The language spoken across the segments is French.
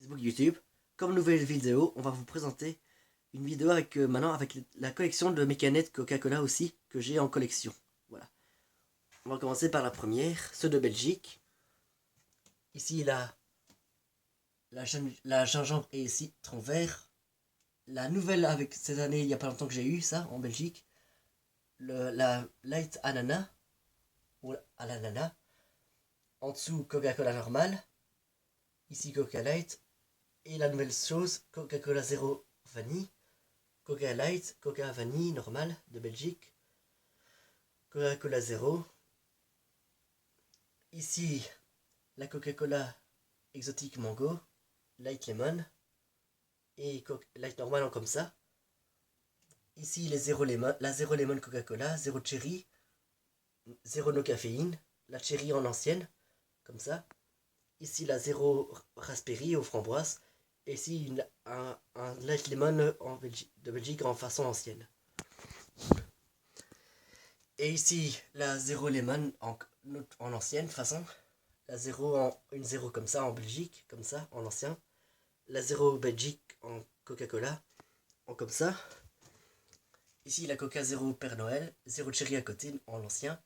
Facebook, YouTube. Comme nouvelle vidéo, on va vous présenter une vidéo avec maintenant avec la collection de mes canettes Coca-Cola aussi que j'ai en collection. Voilà. On va commencer par la première, ceux de Belgique. Ici la gingembre et citron vert. La nouvelle avec cette année, il n'y a pas longtemps que j'ai eu ça en Belgique. La light ananas ou à l'ananas. En dessous Coca-Cola normal. Ici Coca Light. Et la nouvelle chose, Coca-Cola Zéro Vanille, Coca Light, Coca Vanille normal de Belgique, Coca-Cola Zéro. Ici, la Coca-Cola exotique mango, Light Lemon et Light normal comme ça. Ici, les Zéro Lemon, la Zéro Lemon Coca-Cola, Zéro Cherry, Zéro No Caféine, la Cherry en ancienne, comme ça. Ici, la Zéro Raspberry aux framboises. Et ici, un Light Lemon de Belgique en façon ancienne. Et ici, la 0 Lemon en ancienne façon. La 0 une 0 comme ça en Belgique, comme ça, en ancien. La 0 Belgique en Coca-Cola, en comme ça. Ici, la Coca 0 Père Noël, 0 Cherry à côté, en l'ancien.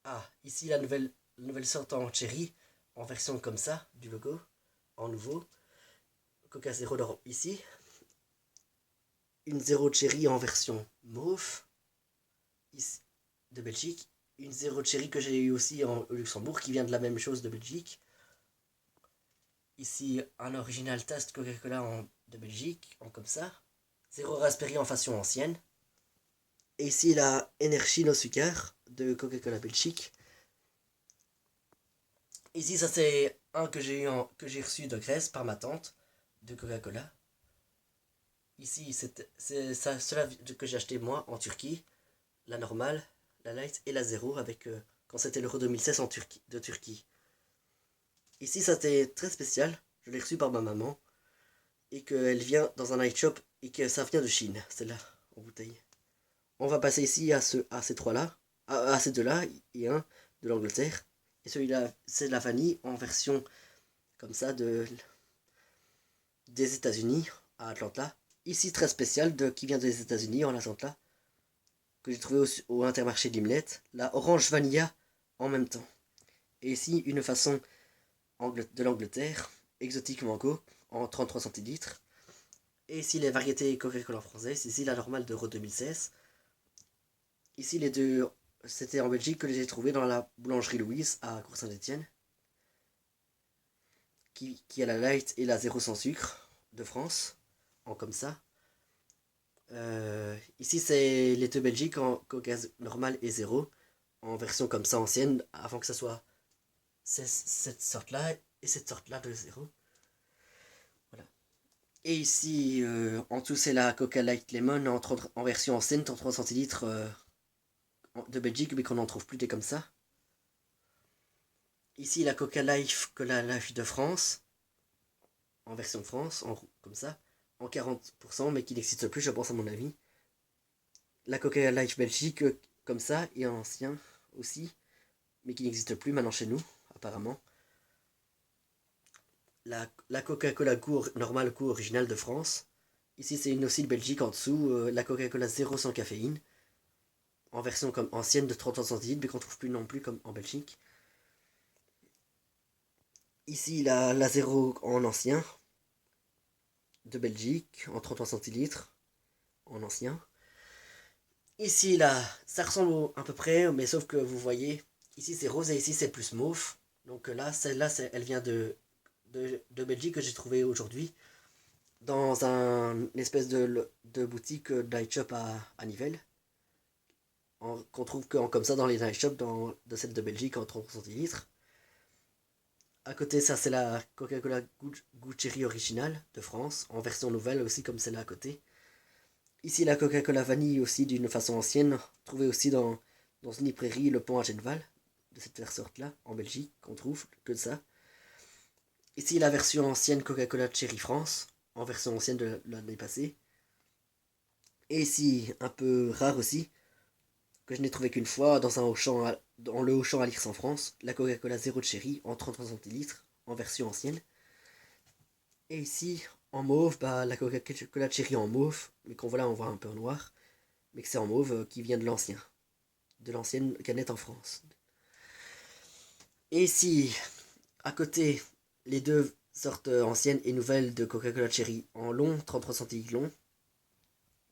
Ah, ici, la nouvelle sorte en Cherry, en version comme ça, du logo, en nouveau. Coca 0 d'Europe ici. Une 0 Cherry en version mauve, ici, de Belgique. Une 0 Cherry que j'ai eu aussi au Luxembourg, qui vient de la même chose de Belgique. Ici, un original taste Coca-Cola de Belgique, en comme ça. 0 Raspberry en façon ancienne. Et ici, la Energy No Sucre de Coca-Cola Belgique. Ici, ça c'est un que j'ai reçu de Grèce par ma tante de Coca-Cola. Ici, c'est cela que j'ai acheté moi en Turquie. La normale, la light et la 0 avec quand c'était l'Euro 2016 de Turquie. Ici, ça c'était très spécial. Je l'ai reçu par ma maman. Et qu'elle vient dans un night shop et que ça vient de Chine, celle-là, en bouteille. On va passer ici à ces trois-là, à ces deux-là, et un de l'Angleterre. Et celui-là, c'est de la vanille en version comme ça des États-Unis à Atlanta. Ici, très spécial, qui vient des États-Unis en Atlanta, que j'ai trouvé au Intermarché d'Imlet. La Orange Vanilla en même temps. Et ici, une façon de l'Angleterre, exotique mango, en 33 centilitres. Et ici, les variétés Coca-Cola françaises. Ici, la normale d'Euro 2016. Ici, les deux, c'était en Belgique que je les ai trouvés dans la boulangerie Louise à Cour-Saint-Étienne. Qui a la light et la 0 sans sucre de France. En comme ça. Ici, c'est les deux Belgiques en Coca normal et 0. En version comme ça ancienne. Avant que ça soit cette sorte-là et cette sorte-là de 0. Voilà. Et ici, en dessous, c'est la Coca Light Lemon en version ancienne, 33 centilitres de Belgique, mais qu'on n'en trouve plus des comme ça. Ici, la Coca Life, Cola Life de France, en version France, comme ça, en 40%, mais qui n'existe plus, je pense, à mon avis. La Coca Life Belgique, comme ça, et ancien aussi, mais qui n'existe plus maintenant chez nous, apparemment. La Coca-Cola normale goût original de France. Ici, c'est une aussi de Belgique en dessous, la Coca-Cola 0 sans caféine, en version comme ancienne de 30 centilitres, mais qu'on ne trouve plus non plus comme en Belgique. Ici, la 0 en ancien, de Belgique, en 33 centilitres, en ancien. Ici, là, ça ressemble à peu près, mais sauf que vous voyez, ici c'est rose et ici c'est plus mauve. Donc là, celle-là, elle vient de Belgique que j'ai trouvé aujourd'hui dans une espèce de boutique night shop à Nivelles. Qu'on trouve comme ça dans les night shops de celle de Belgique en 30 centilitres. À côté, ça c'est la Coca-Cola Goût Cherry originale de France, en version nouvelle aussi comme celle-là à côté. Ici la Coca-Cola vanille aussi d'une façon ancienne, trouvée aussi dans une librairie Le Pont à Genval, de cette sorte-là, en Belgique, qu'on trouve que ça. Ici la version ancienne Coca-Cola Cherry France, en version ancienne de l'année passée. Et ici, un peu rare aussi, que je n'ai trouvé qu'une fois dans le Auchan à l'Ix en France, la Coca-Cola Zéro Cherry en 33 centilitres, en version ancienne. Et ici, en mauve, bah, la Coca-Cola Cherry en mauve, mais qu'on voilà, on voit un peu en noir, mais que c'est en mauve qui vient de l'ancienne canette en France. Et ici, à côté, les deux sortes anciennes et nouvelles de Coca-Cola Cherry en long, 33 centilitres long.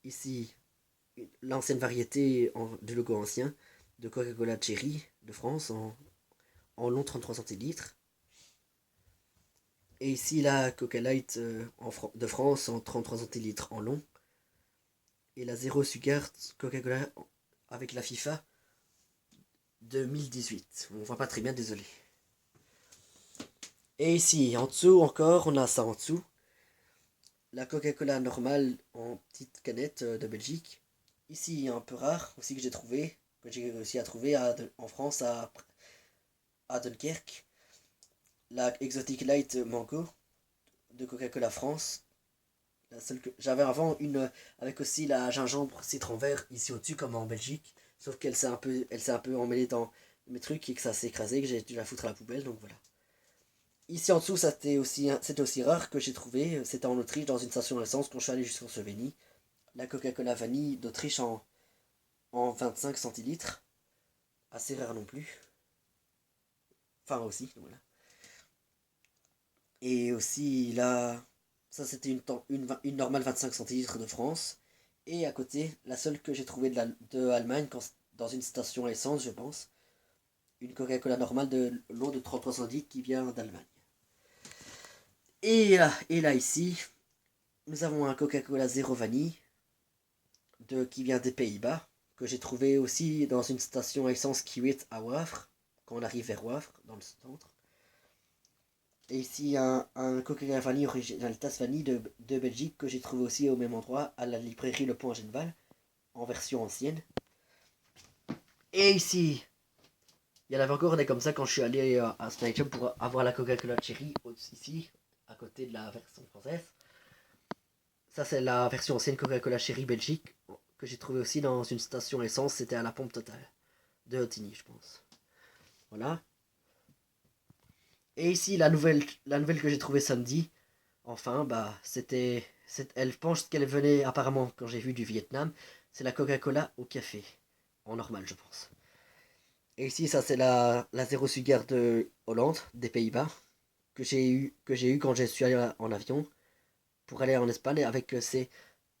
Ici, l'ancienne variété du logo ancien de Coca-Cola Cherry de France en long 33 centilitres. Et ici la Coca Light de France en 33 centilitres en long. Et la Zero Sugar Coca-Cola avec la FIFA 2018. On voit pas très bien, désolé. Et ici, en dessous encore, on a ça en dessous. La Coca-Cola normale en petite canette de Belgique. Ici, un peu rare aussi que j'ai réussi à trouver en France à Dunkerque. La Exotic Light Mango de Coca-Cola France. La seule que j'avais avant une avec aussi la gingembre citron vert ici au-dessus comme en Belgique. Sauf elle s'est un peu emmêlée dans mes trucs et que ça s'est écrasé, que j'ai dû la foutre à la poubelle, donc voilà. Ici en dessous, c'était aussi rare que j'ai trouvé. C'était en Autriche, dans une station d'essence, quand je suis allé jusqu'en Slovénie. La Coca-Cola vanille d'Autriche en 25 centilitres. Assez rare non plus. Enfin aussi, voilà. Et aussi là, ça c'était une normale 25 centilitres de France. Et à côté, la seule que j'ai trouvée de Allemagne, dans une station à essence, je pense. Une Coca-Cola normale de l'eau de 33 centilitres qui vient d'Allemagne. Et là ici, nous avons un Coca-Cola Zéro Vanille qui vient des Pays-Bas, que j'ai trouvé aussi dans une station à essence Kiewit à Wavre, quand on arrive vers Wavre, dans le centre. Et ici, un Coca-Cola Vanille original tasse vanille de Belgique, que j'ai trouvé aussi au même endroit, à la librairie Le Pont en Genval, en version ancienne. Et ici, il y en avait encore des comme ça quand je suis allé à Snack Shop pour avoir la Coca-Cola Cherry ici, à côté de la version française. Ça, c'est la version ancienne Coca-Cola Cherry Belgique, que j'ai trouvé aussi dans une station essence. C'était à la pompe totale de Otigny, je pense. Voilà. Et ici, la nouvelle que j'ai trouvée samedi, enfin, bah, elle pense qu'elle venait apparemment, quand j'ai vu du Vietnam, c'est la Coca-Cola au café. En normal, je pense. Et ici, ça, c'est la Zero Sugar de Hollande, des Pays-Bas, que j'ai eu quand je suis allé en avion pour aller en Espagne avec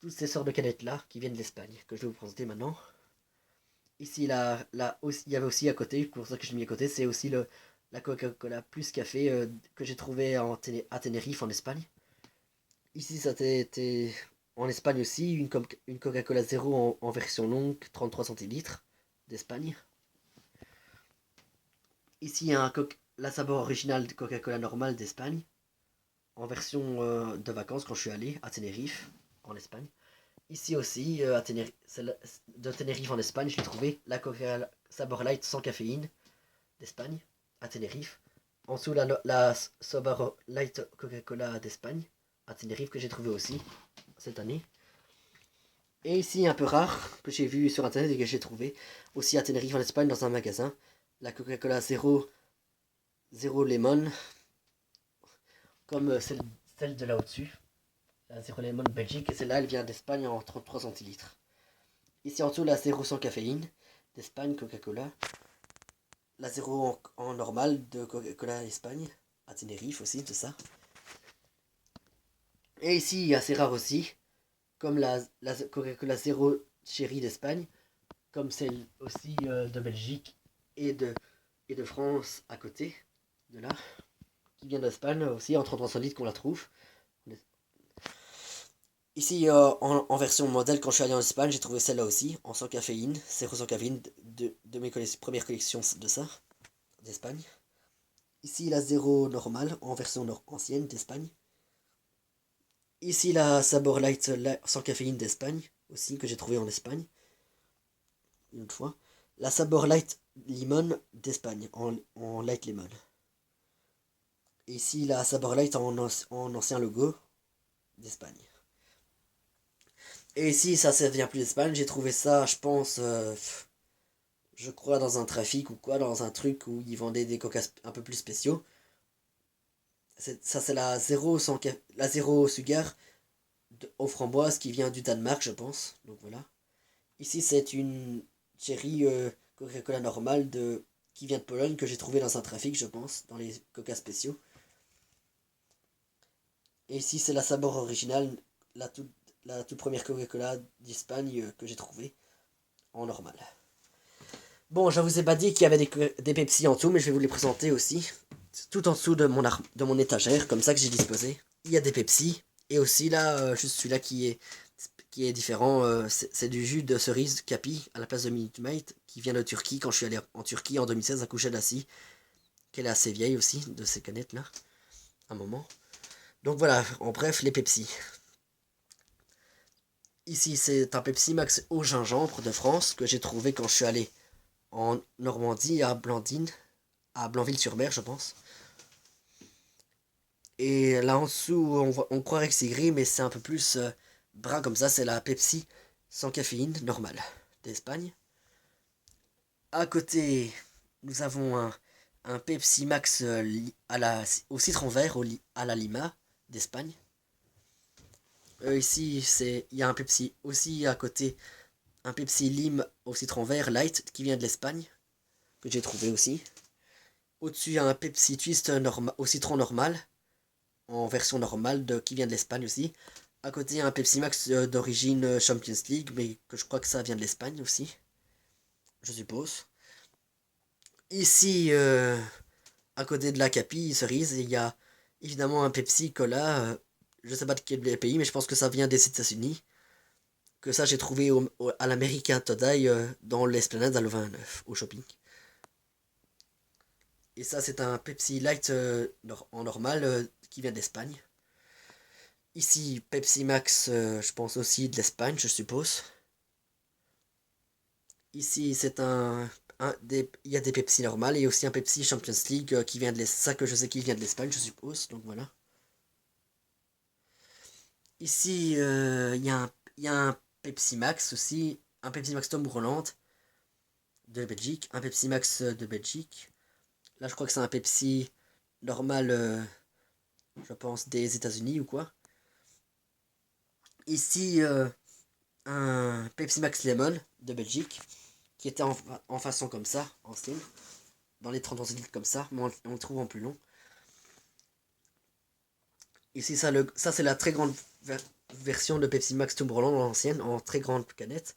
toutes ces sortes de canettes là qui viennent d'Espagne, que je vais vous présenter maintenant. Ici, il y avait aussi à côté, pour ça que je l'ai mis à côté, c'est aussi la Coca-Cola plus café que j'ai trouvé à Tenerife en Espagne. Ici, ça était en Espagne aussi, une Coca-Cola zéro en version longue, 33 centilitres d'Espagne. Ici, il y a la sabor originale de Coca-Cola normale d'Espagne, en version de vacances quand je suis allé à Tenerife, en Espagne. Ici aussi, de Tenerife en Espagne, j'ai trouvé la Coca-Cola Sabor Light sans caféine d'Espagne, à Tenerife. En dessous, la Sabor Light Coca-Cola d'Espagne, à Tenerife, que j'ai trouvé aussi cette année. Et ici, un peu rare, que j'ai vu sur internet et que j'ai trouvé aussi à Tenerife en Espagne, dans un magasin, la Coca-Cola Zero Lemon, comme celle de là au-dessus. La Zero Lemon Belgique, et celle-là, elle vient d'Espagne en 33 centilitres. Ici en dessous, la zéro sans caféine d'Espagne, Coca-Cola. La zéro en normal de Coca-Cola Espagne, à Tenerife aussi, tout ça. Et ici, assez rare aussi, comme la Coca-Cola zéro Cherry d'Espagne, comme celle aussi de Belgique et de France à côté, de là, qui vient d'Espagne aussi, en 33 litres qu'on la trouve. Ici, en version modèle, quand je suis allé en Espagne, j'ai trouvé celle-là aussi, en sans caféine, zéro sans caféine, de mes premières collections de ça, d'Espagne. Ici, la zéro normale, en version ancienne d'Espagne. Ici, la Sabor Light sans caféine d'Espagne, aussi, que j'ai trouvé en Espagne, une autre fois. La Sabor Light Limon d'Espagne, en Light Lemon. Et ici, la Sabor Light en ancien logo d'Espagne. Et ici, ça vient plus d'Espagne. J'ai trouvé ça, je pense, je crois, dans un trafic ou quoi, dans un truc où ils vendaient des coca un peu plus spéciaux. Ça c'est la zéro, la zéro sugar aux framboises qui vient du Danemark, je pense. Donc voilà. Ici, c'est une cherry Coca-Cola normale qui vient de Pologne que j'ai trouvé dans un trafic, je pense, dans les Coca spéciaux. Et ici, c'est la Sabor originale, la toute première Coca-Cola d'Espagne que j'ai trouvée en normal. Bon, je vous ai pas dit qu'il y avait des Pepsi en tout, mais je vais vous les présenter aussi. Tout en dessous de mon étagère, comme ça que j'ai disposé. Il y a des Pepsi. Et aussi là, juste celui-là qui est différent, c'est du jus de cerise Capi à la place de Minute Maid, qui vient de Turquie, quand je suis allé en Turquie en 2016 à Kuşadası, qu'elle est assez vieille aussi, de ces canettes là, un moment. Donc voilà, en bref, les Pepsi. Ici, c'est un Pepsi Max au gingembre de France, que j'ai trouvé quand je suis allé en Normandie, à Blanville-sur-Mer, je pense. Et là en dessous, on croirait que c'est gris, mais c'est un peu plus brun comme ça. C'est la Pepsi sans caféine normale d'Espagne. À côté, nous avons un Pepsi Max au citron vert à la Lima d'Espagne. Ici, il y a un Pepsi aussi à côté, un Pepsi Lime au citron vert light qui vient de l'Espagne, que j'ai trouvé aussi. Au-dessus, il y a un Pepsi Twist au citron normal, en version normale, qui vient de l'Espagne aussi. À côté, il y a un Pepsi Max d'origine Champions League, mais que je crois que ça vient de l'Espagne aussi, je suppose. Ici, à côté de la Capi cerise, il y a évidemment un Pepsi Cola. Je sais pas de quel pays, mais je pense que ça vient des États-Unis. Que ça, j'ai trouvé à l'American Today dans l'Esplanade à Louvain-la-Neuve, au shopping. Et ça, c'est un Pepsi Light en normal qui vient d'Espagne. Ici, Pepsi Max, je pense aussi de l'Espagne, je suppose. Ici, il y a des Pepsi normales et aussi un Pepsi Champions League qui vient de l'Espagne. Ça que je sais qu'il vient de l'Espagne, je suppose. Donc voilà. Ici, il y a un Pepsi Max aussi. Un Pepsi Max Tom Roland de Belgique. Un Pepsi Max de Belgique. Là, je crois que c'est un Pepsi normal, je pense, des États-Unis ou quoi. Ici, un Pepsi Max Lemon de Belgique qui était en façon comme ça, en style, dans les 30 centilitres comme ça, mais on le trouve en plus long. Ici, ça c'est la très grande version de Pepsi Max Tomorrowland, l'ancienne, en très grande canette,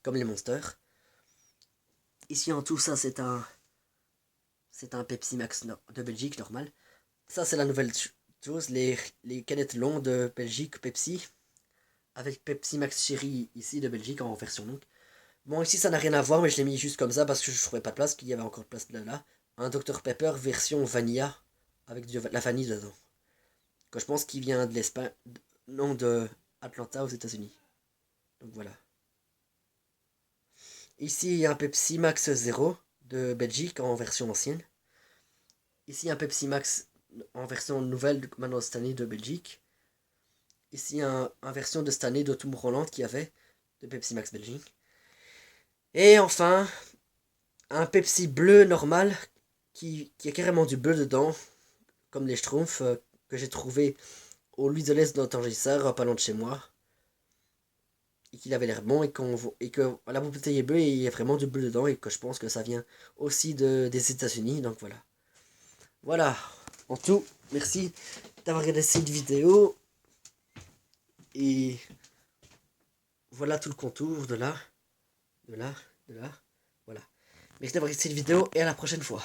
comme les Monsters. Ici, en tout, ça c'est un Pepsi Max de Belgique normal. Ça, c'est la nouvelle chose, les canettes longues de Belgique Pepsi, avec Pepsi Max Cherry ici de Belgique en version longue. Bon, ici, ça n'a rien à voir, mais je l'ai mis juste comme ça parce que je trouvais pas de place, qu'il y avait encore de place là. Un Dr Pepper version vanilla, avec de la vanille dedans. Que je pense qu'il vient de l'Espagne, non, de Atlanta aux États-Unis. Donc voilà. Ici, il y a un Pepsi Max Zero de Belgique en version ancienne. Ici, un Pepsi Max en version nouvelle, maintenant cette année, de Belgique. Ici, un version de cette année de Tomorrowland qu'il y avait, de Pepsi Max Belgique. Et enfin, un Pepsi bleu normal, qui a carrément du bleu dedans, comme les Schtroumpfs, que j'ai trouvé au Louis de l'Est dans Tangisard, pas loin de chez moi. Et qu'il avait l'air bon et que la bouteille est bleue et il y a vraiment du bleu dedans et que je pense que ça vient aussi des États-Unis. Donc voilà. Voilà. En tout, merci d'avoir regardé cette vidéo. Et voilà tout le contour de là. De là. Voilà. Merci d'avoir regardé cette vidéo et à la prochaine fois.